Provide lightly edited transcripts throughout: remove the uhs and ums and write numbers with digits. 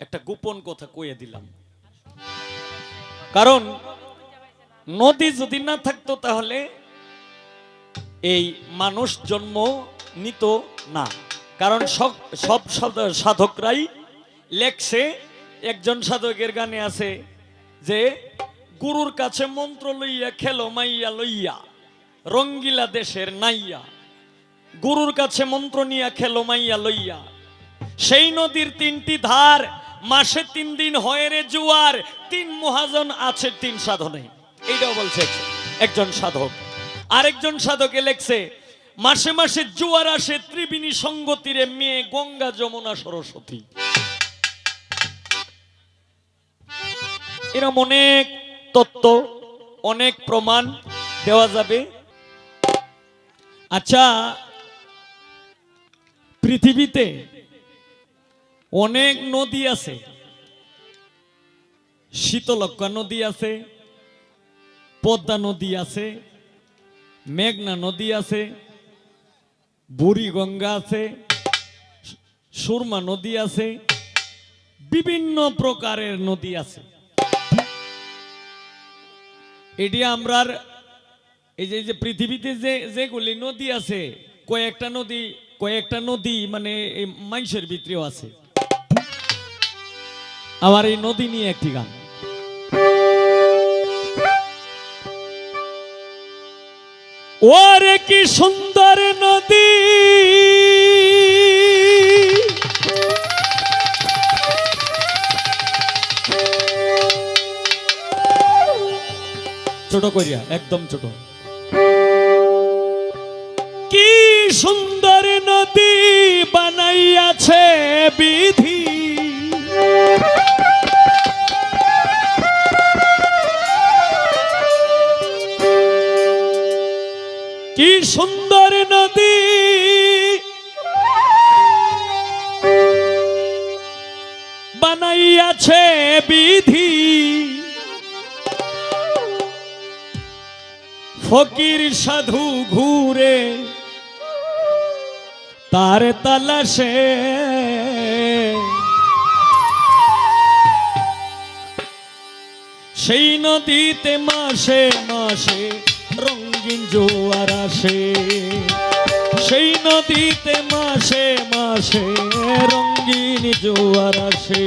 একটা গোপন কথা কয়ে দিলাম। কারণ নদী যদি না থাকতো তাহলে এই মানুষ জন্ম নিত না। কারণ সব সাধকরাই লেখছে, একজন সাধকের গানে আছে যে গুরুর কাছে মন্ত্র লইয়া খেলো মাইয়া লইয়া রঙ্গিলা দেশের নাইয়া, গুরুর কাছে মন্ত্র নিয়া খেলো মাইয়া লইয়া। সেই নদীর তিনটি ধার, মাসে 3 দিন হয় রে জোয়ার, 3 মহাজন আছে 3 সাধনে। এইটাও বলছে একজন সাধক। আরেকজন সাধকে লেখছে মাসে মাসে জোয়ার আসে ত্রিবেণী সঙ্গতীরে, মেয়ে গঙ্গা যমুনা সরস্বতী। এরকম অনেক তত্ত্ব, অনেক প্রমাণ দেওয়া যাবে। আচ্ছা, পৃথিবীতে অনেক নদী আছে, শীতলক্ষ্যা নদী আছে, পদ্মা নদী আছে, মেঘনা নদী আছে, বুড়িগঙ্গা আছে, সুরমা নদী আছে, বিভিন্ন প্রকারের নদী আছে। এটি আমরার এই যে পৃথিবীতে যেগুলি নদী আছে, কয়েকটা নদী মানে এই মানুষের ভিতরেও আছে। আমার এই নদী নিয়ে একটি গান। ওরে কি সুন্দর নদী, ছোট করিয়া, একদম ছোট। কি সুন্দর নদী বানাইয়াছে বিধি, কি সুন্দর নদী বানাইয়াছে বিধি, ফকির সাধু ঘুরে তার তালাশে, সেই নদীতে মাসে মাসে রঙিন জোয়ার আসে, সেই নদীতে মাসে মাসে রঙিন জোয়ার আসে।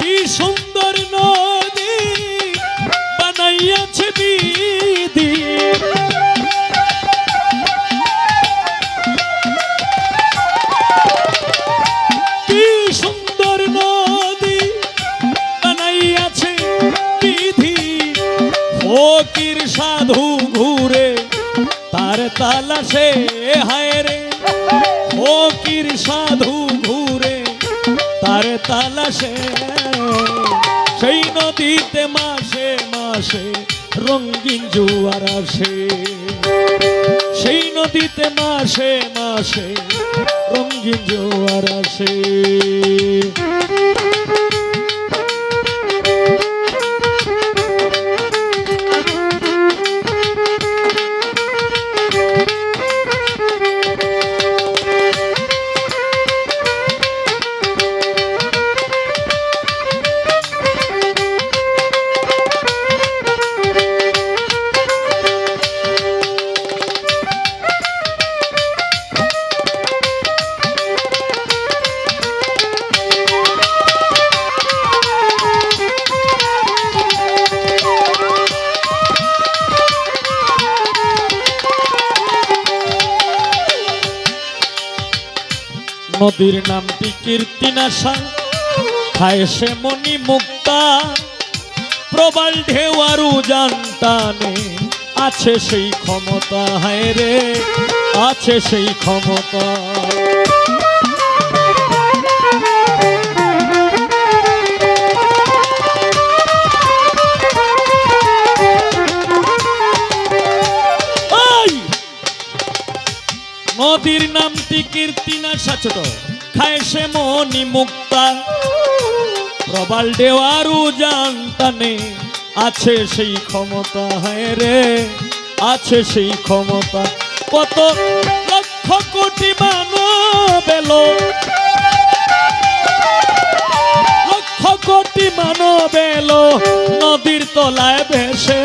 কি সুন্দর নদী বানাইয়াছে বিধি, কি সুন্দর নদী বানাইয়াছে বিধি, ফকির সাধু ঘুরে তার তালাশে, হায় রে ফকির সাধু ঘুরে তার তালাশে, সেই নদীতে মাসে মাসে রঙিন জোয়ার আসে, সেই নদীতে মাসে মাসে রঙিন জোয়ার আসে। নদীর নামটি কীর্তিনাশা, খায় সে মণি মুক্তা, প্রবল ঢেউ আর উজান টানে, আছে সেই ক্ষমতা, হায় রে আছে সেই ক্ষমতা। নদীর নামটি কীর্তিনাশা, ছোট, খায় সে মণি মুক্তা, প্রবল ঢেউ আর উজান টানে, আছে সেই ক্ষমতা, হায় রে আছে সেই ক্ষমতা। কত লক্ষ কোটি মানব এলো দোলায় ভেসে,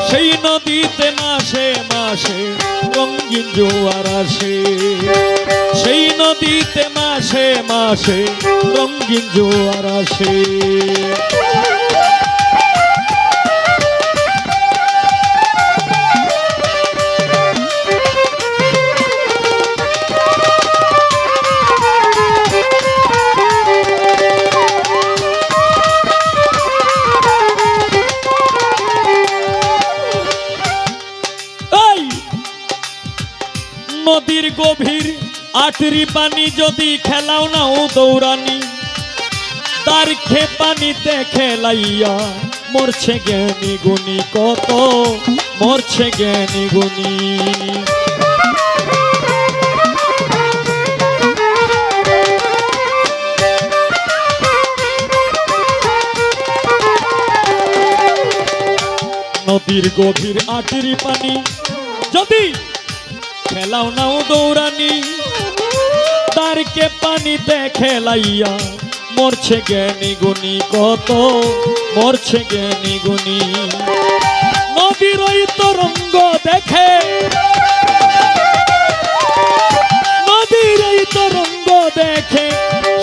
সেই নদীতে মাসে মাসে রঙিন জোয়ার আসে, সেই নদীতে মাসে মাসে রঙিন জোয়ার আসে। নদীর গভীর আটরি পানি যদি খেলাও নাও দৌড়ানি, তার খে পানিতে খেলাইয়া মরছে জ্ঞানী গুণী, কত মরছে জ্ঞানী গুণী। নদীর গভীর আটরি পানি যদি খেলাও নাও দৌড়ানি, তারকে পানিতে খেলাইয়া মরছে জ্ঞানী গুণী, কত মরছে জ্ঞানী গুণী। নদীর ওই তরঙ্গ দেখে, নদীর ওই তরঙ্গ দেখে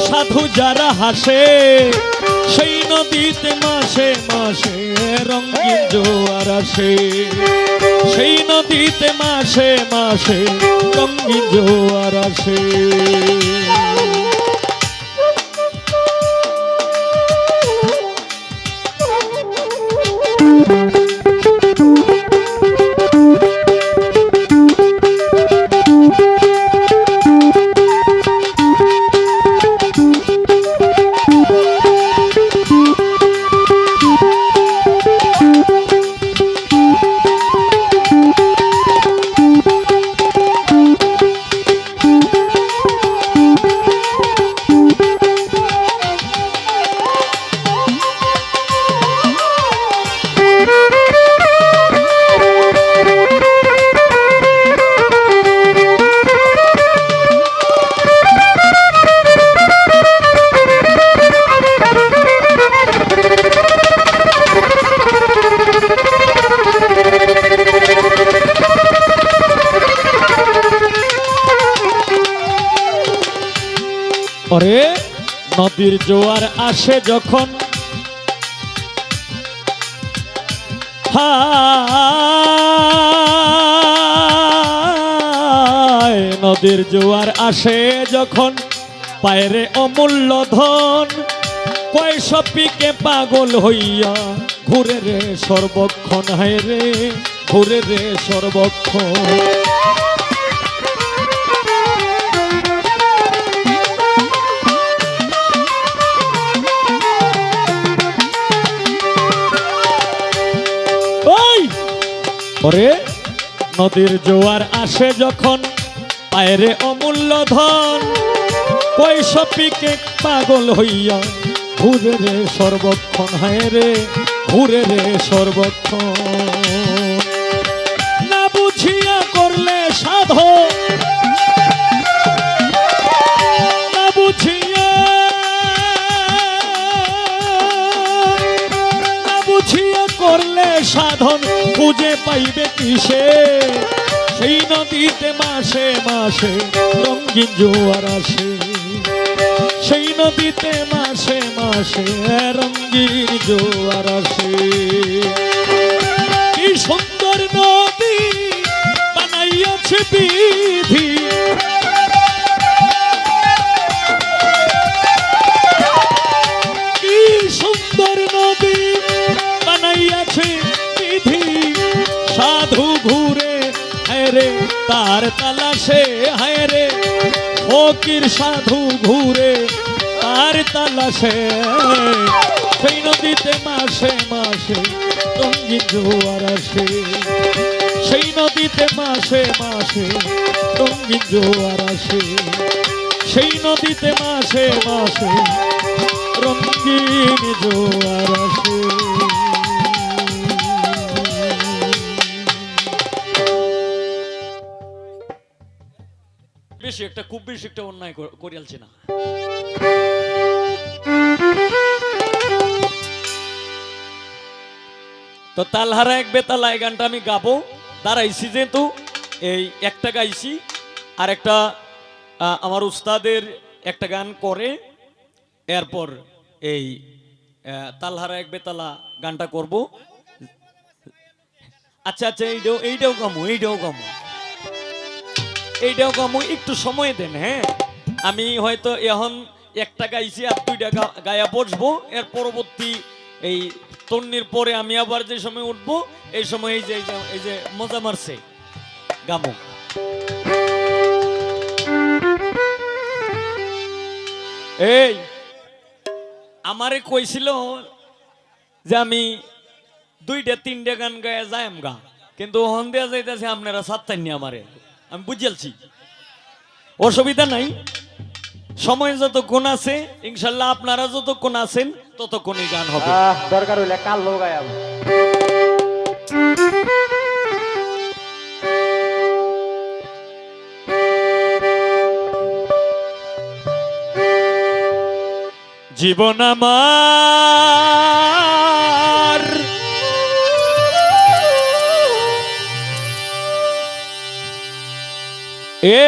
সাধু যারা হাসে, সেই নদীতে মাসে মাসে রঙিন জোয়ার আসে, সেই নদীতে মাসে মাসে রঙিন জোয়ার আসে। ওরে নদীর জোয়ার আসে যখন, হায় নদীর জোয়ার আসে যখন, পায়রে অমূল্য ধন, পয়সা পিকে পাগল হইয়া ঘুরে রে সর্বক্ষণ, হায় রে ঘুরে রে সর্বক্ষণ। ওরে নদীর জোয়ার আসে যখন, পায়রে অমূল্য ধন, পয়সা পিকে পাগল হইয়া ঘুরে রে সর্বক্ষণ, হায় রে ঘুরে রে সর্বক্ষণ। না বুঝিয়া করলে সাধো, না বুঝিয়া, না বুঝিয়া করলে সাধন খুঁজে পাইবে কিসে, সেই নদীতে মাসে মাসে রঙিন জোয়ার আসে, সেই নদীতে মাসে মাসে রঙিন জোয়ার আসে। কি সুন্দর নদী বানাইয়াছে বিধি, কি সুন্দর নদী বানাইয়াছে বিধি, সাধু ঘুরে হায় রে তার তালাশে, হায় রে ফকির সাধু ঘুরে তার তালাশে, সেই নদীতে মাসে মাসে রঙিন জোয়ার আসে, সেই নদীতে মাসে মাসে রঙিন জোয়ার আসে, সেই নদীতে মাসে মাসে রঙিন জোয়ার আসে। বেশি একটা, খুব বেশি একটা অন্যায় করিয়ালছি না। তো তালহারা এক বেতালা এই গানটা আমি গাবো, দাঁড়াইছি যেহেতু এই একটা গাইছি, আর একটা আমার উস্তাদের একটা গান করে, এরপর এই তালহারা এক বেতালা গানটা করব। আচ্ছা আচ্ছা, এইটাও গামু, একটু সময় দেন। হ্যাঁ, আমি হয়তো এখন একটা গাইছি আর দুইটা গায়া বসবো, এর পরবর্তী এই তন্নির পরে আমি আবার যে সময় উঠবো, এই সময় এই যে মজা মারছে গামু। এই আমারে কইছিল যে আমি দুইটা তিনটা গান গায়ে যাইম গা, কিন্তু হন দেয়া যাইতেছে আপনারা সাতটাইনি আমারে, আমি বুঝালছি অসুবিধা নাই। সময় যতক্ষণ আছে ইনশাল্লাহ, আপনারা যতক্ষণ আছেন ততক্ষণই গান হবে। দরকার হইলে কাল লোক গায়াম। জীবন আমার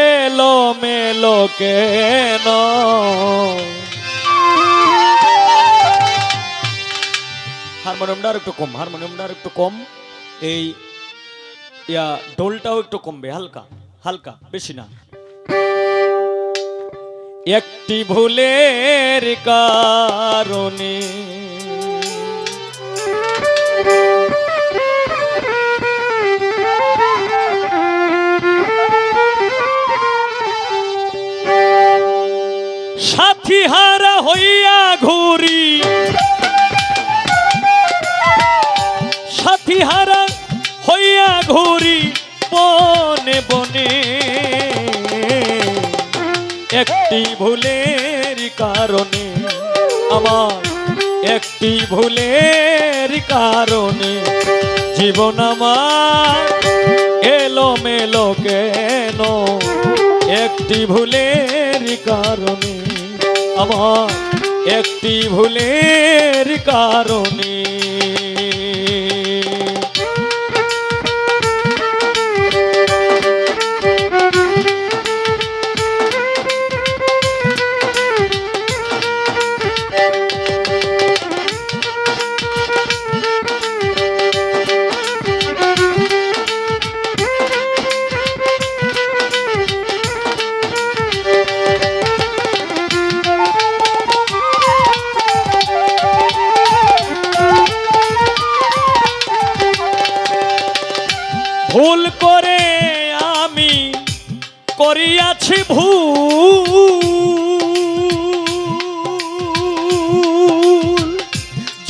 এলো মেলো কেন, হারমোনিয়ামটা আর একটু কম, এই ঢোলটাও একটু কমবে, হালকা হালকা, বেশি না। একটি ভুলের কারণে সাথী হারা হইয়া ঘুরি, সাথী হারা হইয়া ঘুরি বনে বনে, একটি ভুলের কারণে, আমার একটি ভুলের কারণে জীবন আমার এলো মেলো কেন, একটি ভুলের কারণে, আমার একটি ভুলের কারণে। ভুল করে আমি করিয়াছি ভুল,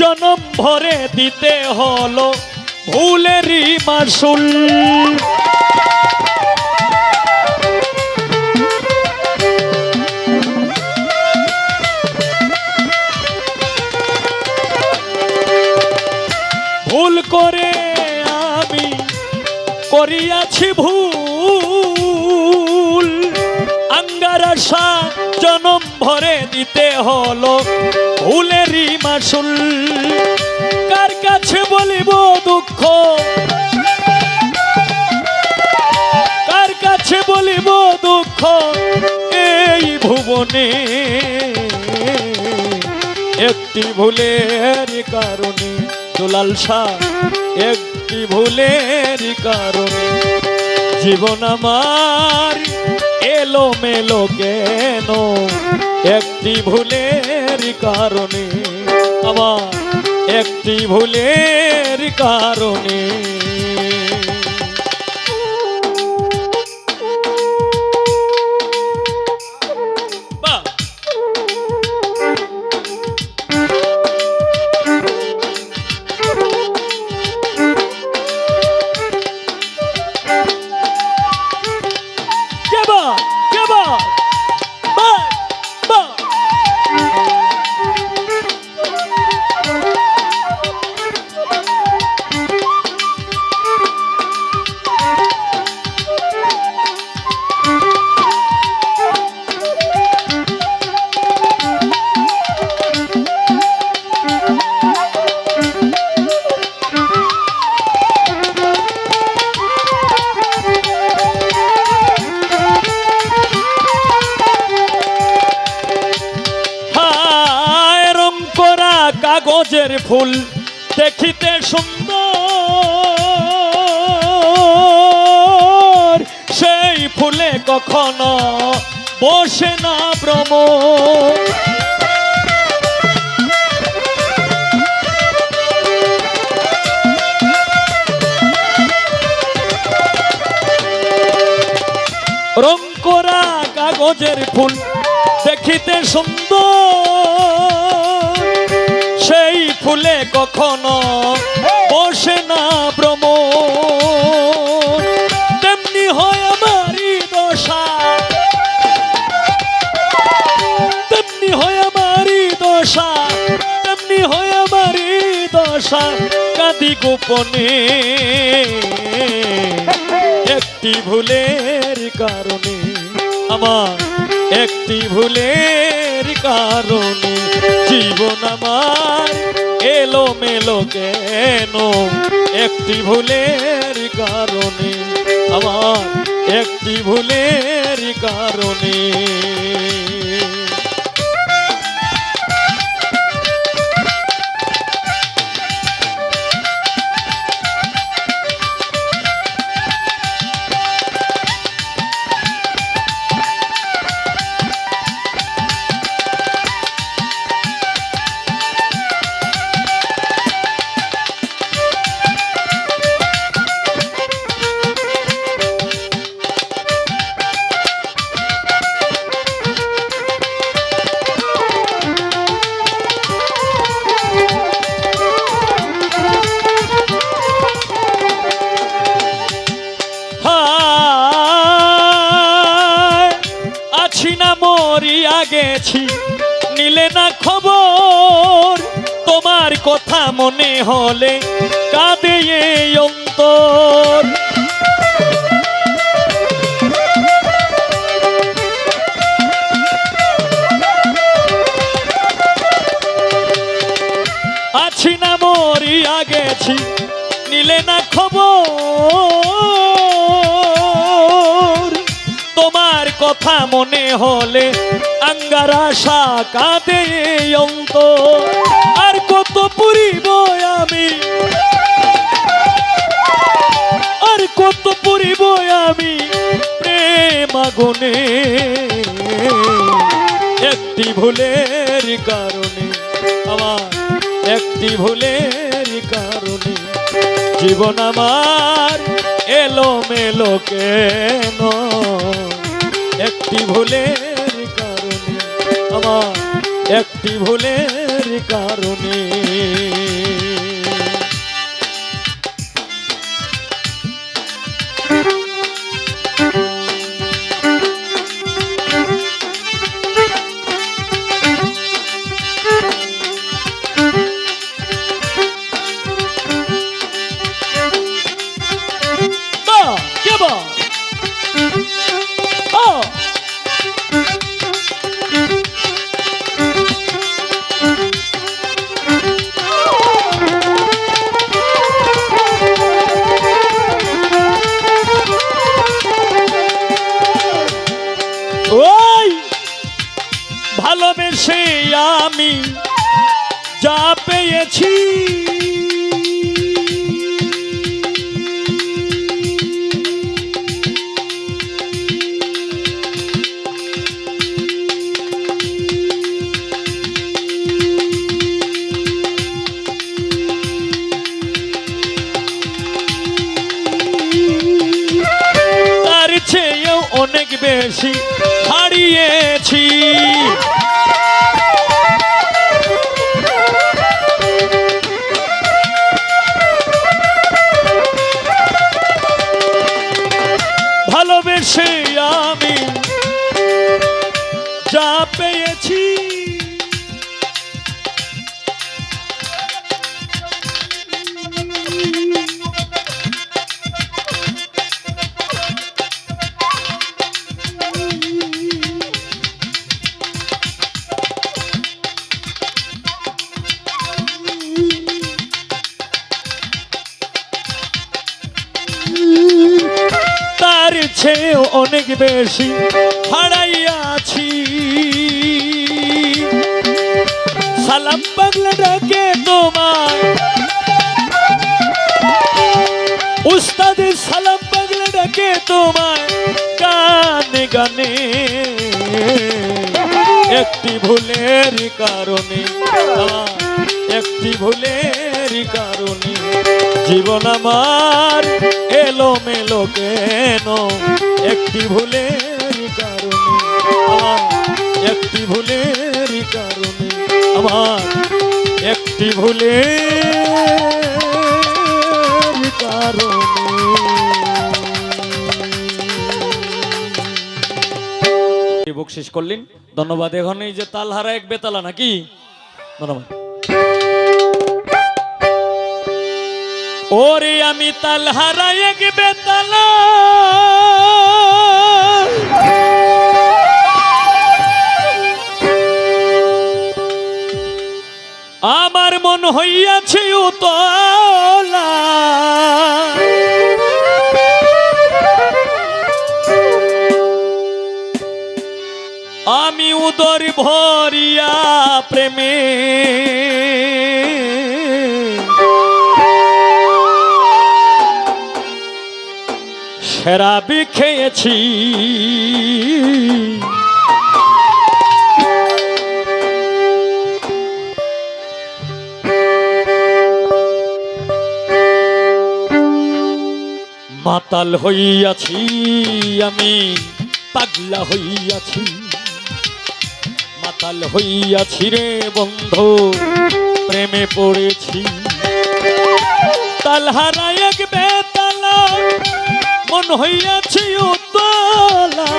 জনম ভরে দিতে হলো ভুলেরই মাসুল। ভুল করে আমি করিয়াছি ভুল, আঙ্গার আশা জনম ভরে দিতে হলো ভুলেরই মাসুল। কার কাছে বলিব দুঃখ, কার কাছে বলিব দুঃখ, এই ভুবনে একটি ভুলের কারণে, দুলাল শাহ একটি ভুলের কারণে জীবন আমার এলো মেলো কেন, একটি ভুলের কারণে, আমার একটি ভুলের কারণে। কাগজের ফুল দেখিতে সুন্দর, সেই ফুলে কখনো বসে না ভ্রমর। রং করা কাগজের ফুল দেখিতে সুন্দর, সেই ফুলে কখনো বসে না ভ্রমর। তেমনি হয় আমারই দশা, তেমনি হয় আমারই দশা, তেমনি হয় আমারই দশা, কাঁদি গোপনে একটি ভুলের কারণে, আমার একটি ভুলের কারণে জীবন আমার এলো মেলো কেন, একটি ভুলের কারণে, আমার একটি ভুলের কারণে। মরিয়া গেছি নিলে না খবর, তোমার কথা মনে হলে কাঁদে এই অন্তর। আছি না মরিয়া গেছি নিলে না খবর, তোমার কথা মনে হলে আঙ্গার আশা কাঁদে অন্তর। আর কত পুরিব আমি, আর কত পুরিব আমি প্রেম আগুনে, একটি ভুলের কারণে, আমার একটি ভুলের কারণে জীবন আমার এলো মেলো কেন, একটি ভুলের কারণে, আমার একটি ভুলের কারণে। ওই ভালোবেসে আমি যা পেয়েছি, তার চেয়েও অনেক বেশি হারিয়েছি। ভালোবেসে আমি যা পেয়েছি, তার চেয়েও অনেক বেশি হারাইয়াছি। সালাম পাগলা ডাকে তোমায়, উস্তাদের সালাম পাগলা ডাকে তোমায় গানে গানে। একটি ভুলের কারণে, একটি ভুলের কারণে জীবন আমার এলোমেলো কেন? একটি ভুলের কারণে, একটি ভুলের কারণে আমার, একটি ভুলের কারণে। বকশিস করলেন, ধন্যবাদ। এখন এই যে তালহারা এক বেতালা নাকি, ধন্যবাদ। ওরে আমি তালহারা এক বেতালা, আমার মন হইয়াছে উতলা, আমি উদর ভরিয়া প্রেমে শরাবি খেয়েছি। মাতাল হইয়াছি আমি, পাগলা হইয়াছি, মাতাল হইয়াছি রে বন্ধু, প্রেমে পড়েছি। তালহারা এক বেতালা, মন হইয়াছি উতলা,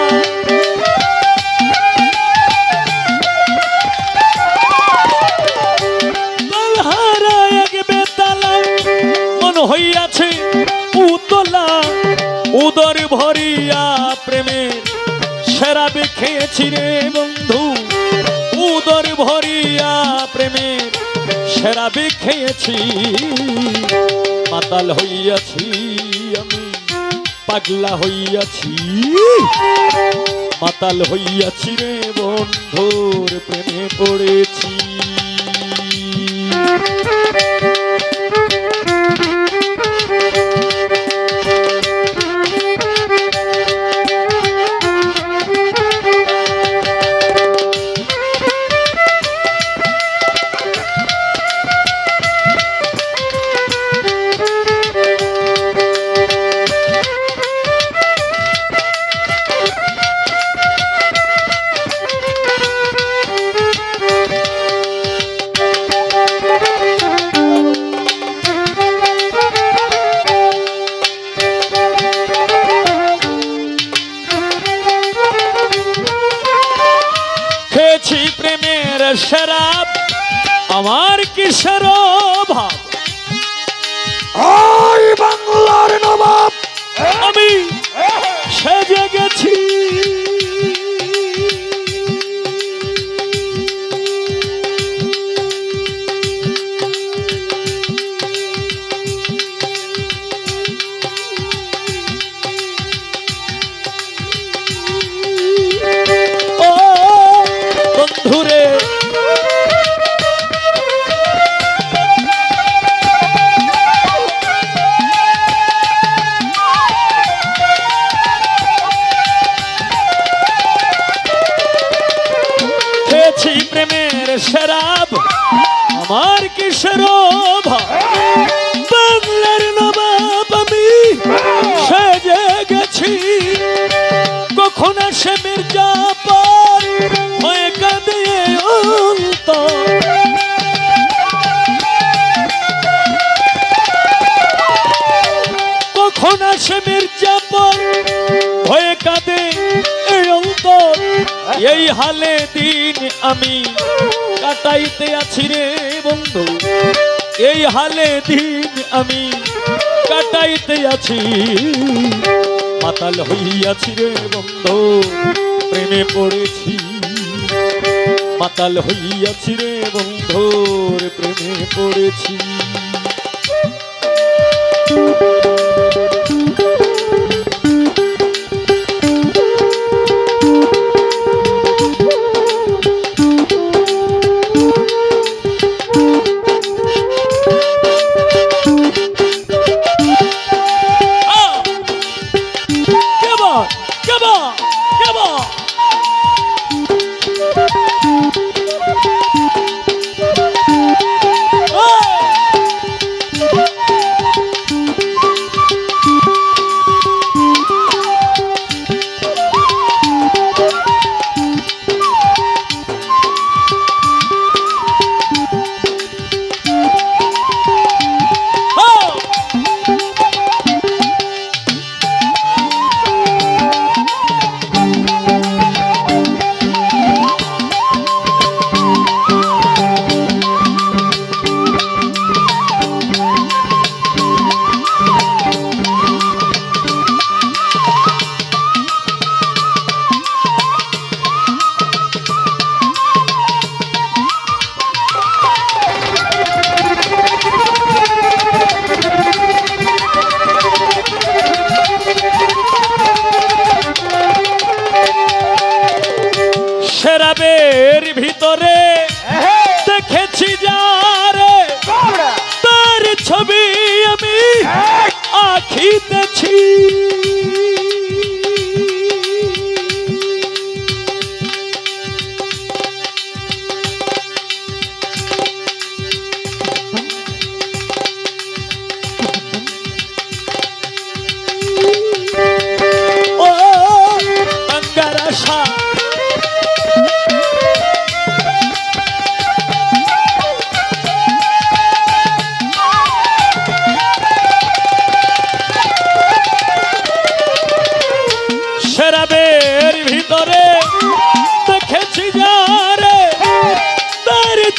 তালহারা এক বেতালা, মন হইয়াছে উতলা, উদর ভরিয়া প্রেমে শরাবি খেয়েছি রে বন্ধু, উদর ভরিয়া প্রেমের শরাবি খেয়েছি। মাতাল হইয়াছি আমি, পাগলা হইয়াছি, মাতাল হইয়াছি রে বন্ধুর প্রেমে পড়েছি। প্রেমের শরাব, আমার কিসের অভাব? ওই বাংলার নবাব আমি সেজে গেছি, বন্ধুরে খেয়েছি প্রেমের শরাব, আমার কিসের অভাব? বাংলার নবাব আমি সেজে গেছি, কখন আসে মির্জাপুর হয়ে কাঁদে অন্তর, কখন আসে মির্জাপুর হয়ে কাঁদে অন্তর। এই হালে দিন আমি কাটাইতে আছি রে বন্ধু, এই হালে দিন আমি কাটাইতে আছি। মাতাল হইয়াছি রে বন্ধু, প্রেমে পড়েছি, মাতাল হইয়াছি রে বন্ধুর প্রেমে পড়েছি।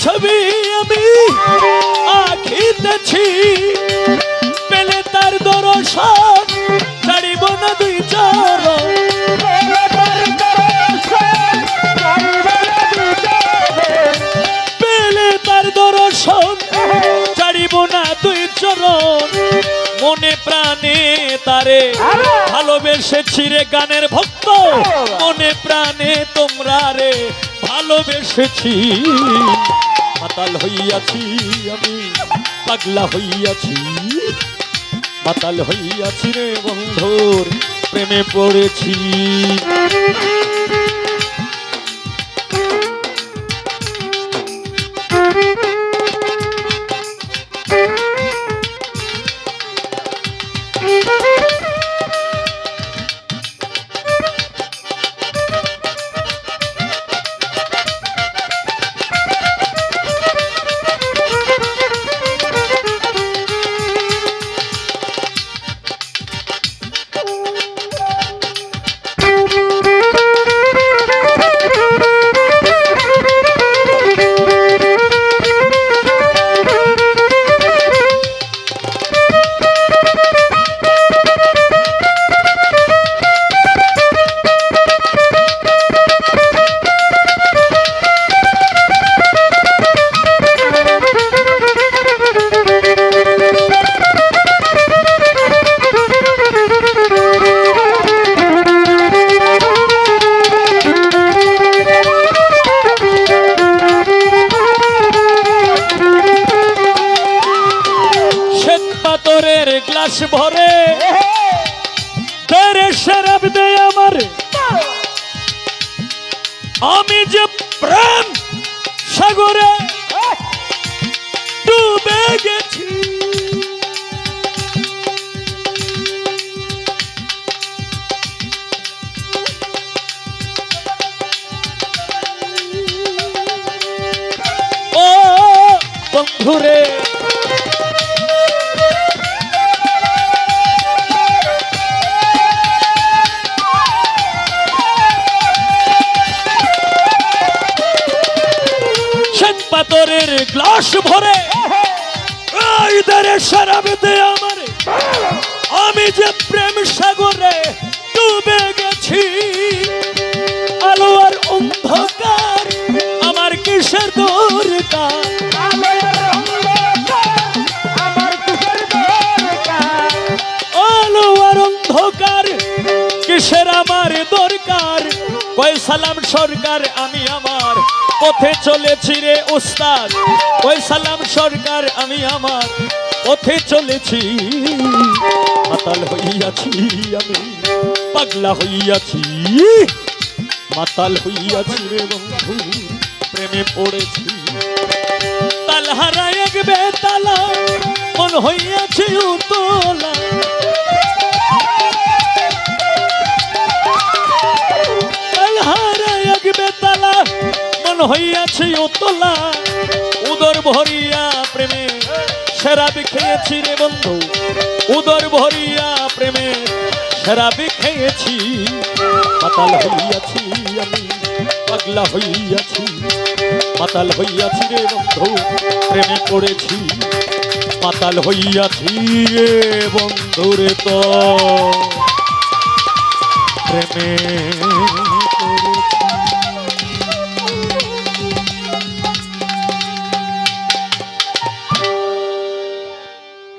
ছবি আমি আঁকিতেছি, পেলে তার দর্শন ছাড়িব না দুই চরণ। পেলে তার দর্শন ছাড়িব না দুই চরণ। মনে প্রাণে তারে ভালোবেসেছি রে গানের ভক্ত, মনে প্রাণে তোমরা রে ভালোবেসেছি। মাতাল হইয়াছি আমি, পাগলা হইয়াছি, মাতাল হইয়াছি রে বন্ধুর প্রেমে পড়েছি। গ্লাস ভরে তেরে শরাব দে আমার, আমি যে প্রেম সাগরে ডুবে গেছি। ও বন্ধুরে পাথরের গ্লাস ভরে শরাব দে আমার, আমি যে প্রেম সাগরে ডুবে গেছি। আলো আর অন্ধকার আমার কিসের দরকার, আলো আর অন্ধকার কিসের আমার দরকার। কই সালাম সরকার আমি আমার পথে চলেছি রে উস্তাদ, ওই সালাম সরকার আমি আমার পথে চলেছি। মাতাল হইয়াছি আমি, পাগলা হইয়াছি, মাতাল হইয়াছি রে বন্ধু প্রেমে পড়েছি। তালহারা এক বেতালা মন হইয়াছি উতলা, তালহারা এক বেতালা মন হইয়াছি উতলা। উদর ভরিয়া প্রেমে শরাব খেয়েছি রে বন্ধু, উদর ভরিয়া প্রেমে শরাব খেয়েছি। মাতাল হইয়াছি আমি, পাগলা হইয়াছি, মাতাল হইয়াছি রে বন্ধু প্রেমে পড়েছি। মাতাল হইয়াছি রে বন্ধুরে তো প্রেমে পড়েছি।